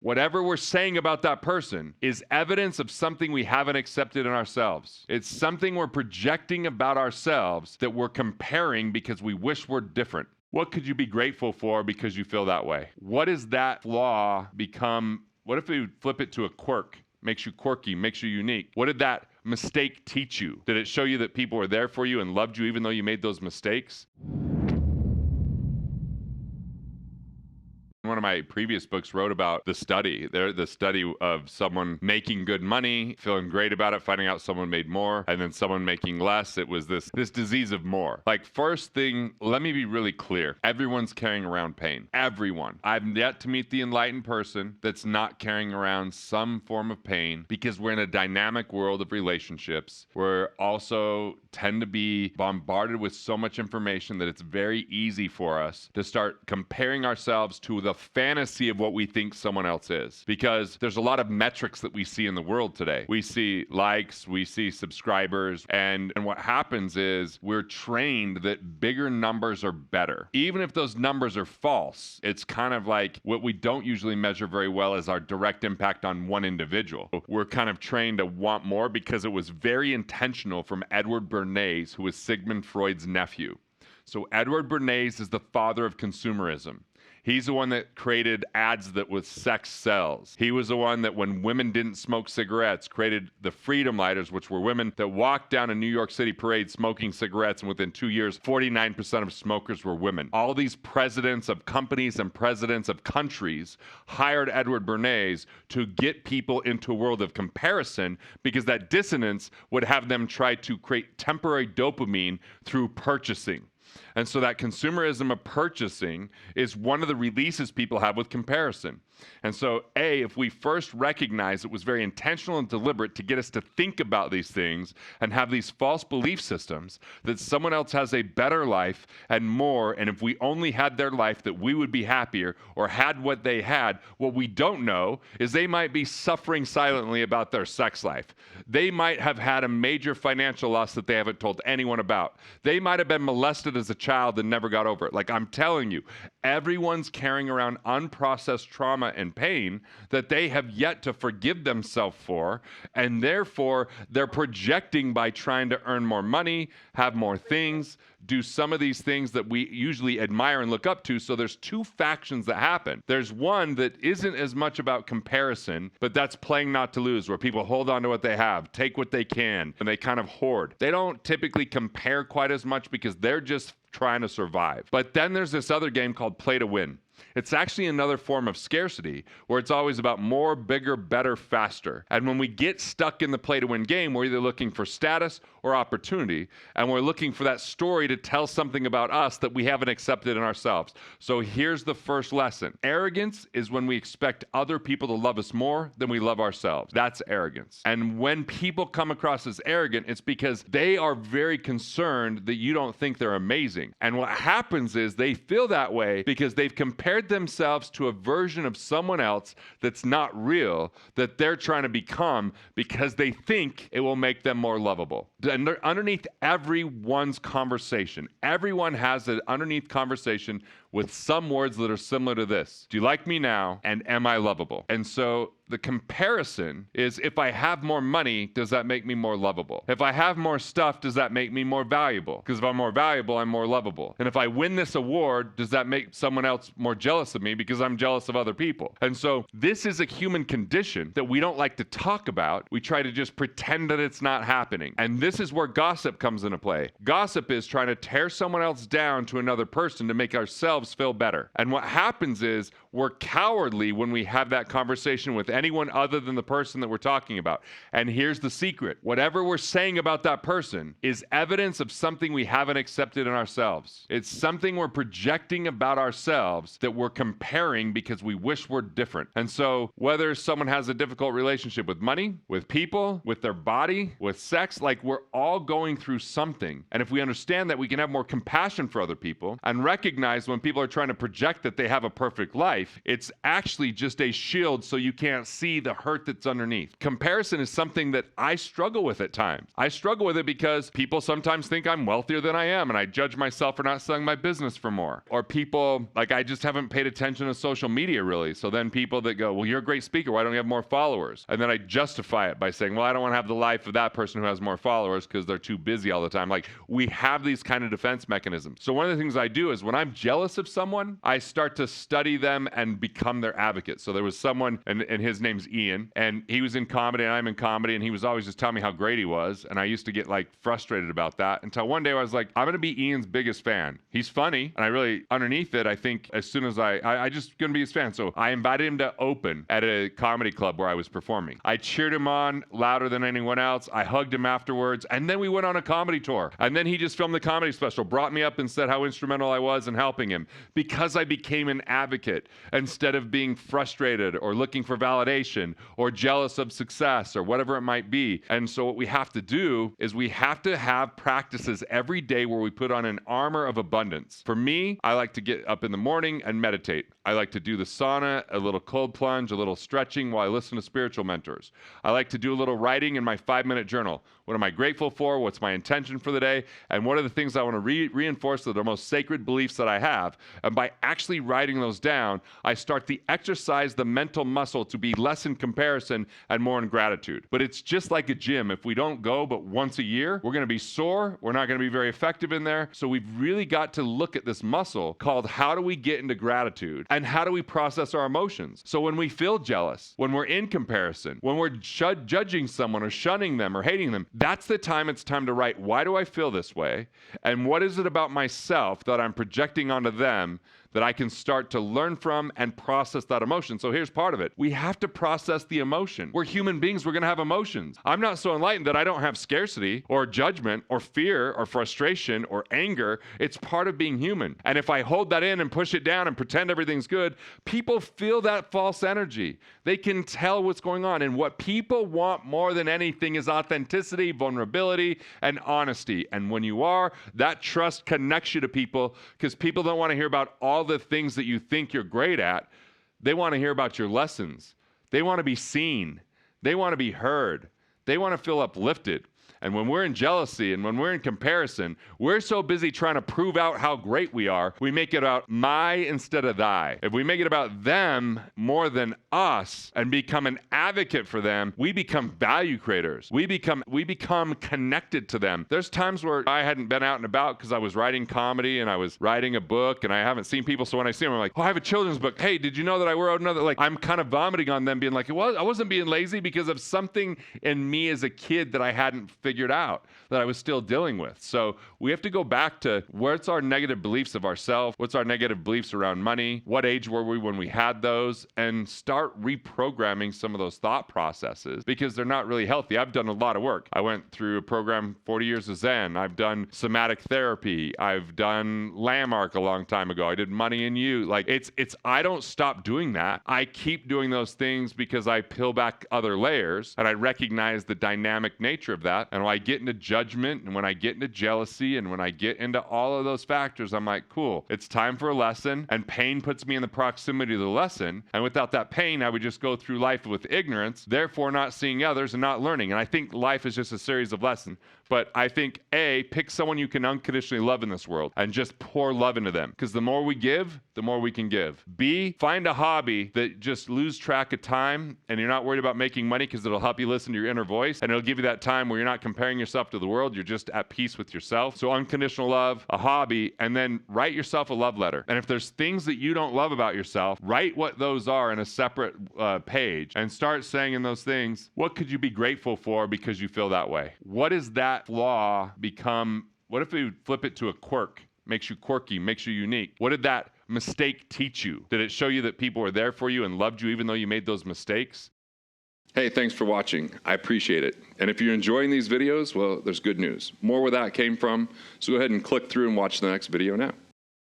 Whatever we're saying about that person is evidence of something we haven't accepted in ourselves. It's something we're projecting about ourselves that we're comparing because we wish we're different. What could you be grateful for because you feel that way? What does that flaw become? What if we flip it to a quirk? Makes you quirky, makes you unique. What did that mistake teach you? Did it show you that people were there for you and loved you even though you made those mistakes? One of my previous books wrote about the study of someone making good money, feeling great about it, finding out someone made more, and then someone making less. It was this disease of more. Like, first thing, let me be really clear. Everyone's carrying around pain. Everyone. I've yet to meet the enlightened person that's not carrying around some form of pain, because we're in a dynamic world of relationships. We're also tend to be bombarded with so much information that it's very easy for us to start comparing ourselves to the fantasy of what we think someone else is, because there's a lot of metrics that we see in the world today. We see likes, we see subscribers, and what happens is we're trained that bigger numbers are better. Even if those numbers are false, it's kind of like what we don't usually measure very well is our direct impact on one individual. We're kind of trained to want more because it was very intentional from Edward Bernays, who was Sigmund Freud's nephew. So Edward Bernays is the father of consumerism. He's the one that created ads that was sex sells. He was the one that, when women didn't smoke cigarettes, created the Freedom Lighters, which were women that walked down a New York City parade smoking cigarettes, and within 2 years, 49% of smokers were women. All these presidents of companies and presidents of countries hired Edward Bernays to get people into a world of comparison, because that dissonance would have them try to create temporary dopamine through purchasing. And so that consumerism of purchasing is one of the releases people have with comparison. And so, if we first recognize it was very intentional and deliberate to get us to think about these things and have these false belief systems that someone else has a better life and more, and if we only had their life that we would be happier, or had what they had, what we don't know is they might be suffering silently about their sex life. They might have had a major financial loss that they haven't told anyone about. They might have been molested as a child and never got over it. Like, I'm telling you, everyone's carrying around unprocessed trauma and pain that they have yet to forgive themselves for, and therefore they're projecting by trying to earn more money, have more things, do some of these things that we usually admire and look up to. So there's two factions that happen. There's one that isn't as much about comparison, but that's playing not to lose, where people hold on to what they have, take what they can, and they kind of hoard. They don't typically compare quite as much because they're just trying to survive. But then there's this other game called play to win. It's actually another form of scarcity, where it's always about more, bigger, better, faster. And when we get stuck in the play to win game, we're either looking for status or opportunity, and we're looking for that story to tell something about us that we haven't accepted in ourselves. So here's the first lesson. Arrogance is when we expect other people to love us more than we love ourselves. That's arrogance. And when people come across as arrogant, it's because they are very concerned that you don't think they're amazing. And what happens is they feel that way because they've compared themselves to a version of someone else that's not real, that they're trying to become, because they think it will make them more lovable. And underneath everyone's conversation, everyone has an underneath conversation with some words that are similar to this. Do you like me now? And am I lovable? And so the comparison is, if I have more money, does that make me more lovable? If I have more stuff, does that make me more valuable? Because if I'm more valuable, I'm more lovable. And if I win this award, does that make someone else more jealous of me because I'm jealous of other people? And so this is a human condition that we don't like to talk about. We try to just pretend that it's not happening. And this is where gossip comes into play. Gossip is trying to tear someone else down to another person to make ourselves feel better. And what happens is we're cowardly when we have that conversation with anyone other than the person that we're talking about. And here's the secret. Whatever we're saying about that person is evidence of something we haven't accepted in ourselves. It's something we're projecting about ourselves that we're comparing because we wish we're different. And so whether someone has a difficult relationship with money, with people, with their body, with sex, like, we're all going through something. And if we understand that, we can have more compassion for other people and recognize when people people are trying to project that they have a perfect life. It's actually just a shield so you can't see the hurt that's underneath. Comparison is something that I struggle with at times. I struggle with it because people sometimes think I'm wealthier than I am, and I judge myself for not selling my business for more. Or people, like, I just haven't paid attention to social media really. So then people that go, well, you're a great speaker, why don't you have more followers? And then I justify it by saying, well, I don't want to have the life of that person who has more followers because they're too busy all the time. Like, we have these kind of defense mechanisms. So one of the things I do is when I'm jealous of someone, I start to study them and become their advocate. So there was someone, and his name's Ian, and he was in comedy and I'm in comedy, and he was always just telling me how great he was. And I used to get like frustrated about that until one day I was like, I'm going to be Ian's biggest fan. He's funny. And I really, underneath it, I think as soon as I just going to be his fan. So I invited him to open at a comedy club where I was performing. I cheered him on louder than anyone else. I hugged him afterwards. And then we went on a comedy tour. And then he just filmed the comedy special, brought me up and said how instrumental I was in helping him because I became an advocate instead of being frustrated or looking for validation or jealous of success or whatever it might be. And so what we have to do is we have to have practices every day where we put on an armor of abundance. For me, I like to get up in the morning and meditate. I like to do the sauna, a little cold plunge, a little stretching while I listen to spiritual mentors. I like to do a little writing in my 5-minute journal. What am I grateful for? What's my intention for the day? And what are the things I want to reinforce that are the most sacred beliefs that I have? And by actually writing those down, I start to exercise the mental muscle to be less in comparison and more in gratitude. But it's just like a gym. If we don't go but once a year, we're going to be sore. We're not going to be very effective in there. So we've really got to look at this muscle called how do we get into gratitude and how do we process our emotions? So when we feel jealous, when we're in comparison, when we're judging someone or shunning them or hating them, that's the time it's time to write, why do I feel this way? And what is it about myself that I'm projecting onto them that I can start to learn from and process that emotion? So here's part of it. We have to process the emotion. We're human beings. We're going to have emotions. I'm not so enlightened that I don't have scarcity or judgment or fear or frustration or anger. It's part of being human. And if I hold that in and push it down and pretend everything's good, people feel that false energy. They can tell what's going on. And what people want more than anything is authenticity, vulnerability, and honesty. And when you are, that trust connects you to people because people don't want to hear about all the things that you think you're great at. They want to hear about your lessons. They want to be seen. They want to be heard. They want to feel uplifted. And when we're in jealousy and when we're in comparison, we're so busy trying to prove out how great we are, we make it about my instead of thy. If we make it about them more than us and become an advocate for them, we become value creators. We become connected to them. There's times where I hadn't been out and about because I was writing comedy and I was writing a book and I haven't seen people. So when I see them, I'm like, oh, I have a children's book. Hey, did you know that I wrote another? Like, I'm kind of vomiting on them, being like, I wasn't being lazy because of something in me as a kid that I hadn't figured out, that I was still dealing with. So we have to go back to what's our negative beliefs of ourselves, what's our negative beliefs around money, what age were we when we had those, and start reprogramming some of those thought processes because they're not really healthy. I've done a lot of work. I went through a program, 40 Years of Zen. I've done somatic therapy. I've done Landmark a long time ago. I did Money and You. Like I don't stop doing that. I keep doing those things because I peel back other layers and I recognize the dynamic nature of that. And when I get into judgment and when I get into jealousy and when I get into all of those factors, I'm like, cool, it's time for a lesson. And pain puts me in the proximity of the lesson. And without that pain, I would just go through life with ignorance, therefore not seeing others and not learning. And I think life is just a series of lessons. But I think, A, pick someone you can unconditionally love in this world and just pour love into them. Because the more we give, the more we can give. B, find a hobby that just lose track of time and you're not worried about making money because it'll help you listen to your inner voice and it'll give you that time where you're not comparing yourself to the world. You're just at peace with yourself. So unconditional love, a hobby, and then write yourself a love letter. And if there's things that you don't love about yourself, write what those are in a separate page and start saying in those things, what could you be grateful for because you feel that way? What is that flaw become? What if we flip it to a quirk? Makes you quirky, makes you unique. What did that mistake teach you? Did it show you that people were there for you and loved you even though you made those mistakes? Hey, thanks for watching. I appreciate it. And if you're enjoying these videos, well, there's good news. More where that came from. So go ahead and click through and watch the next video now.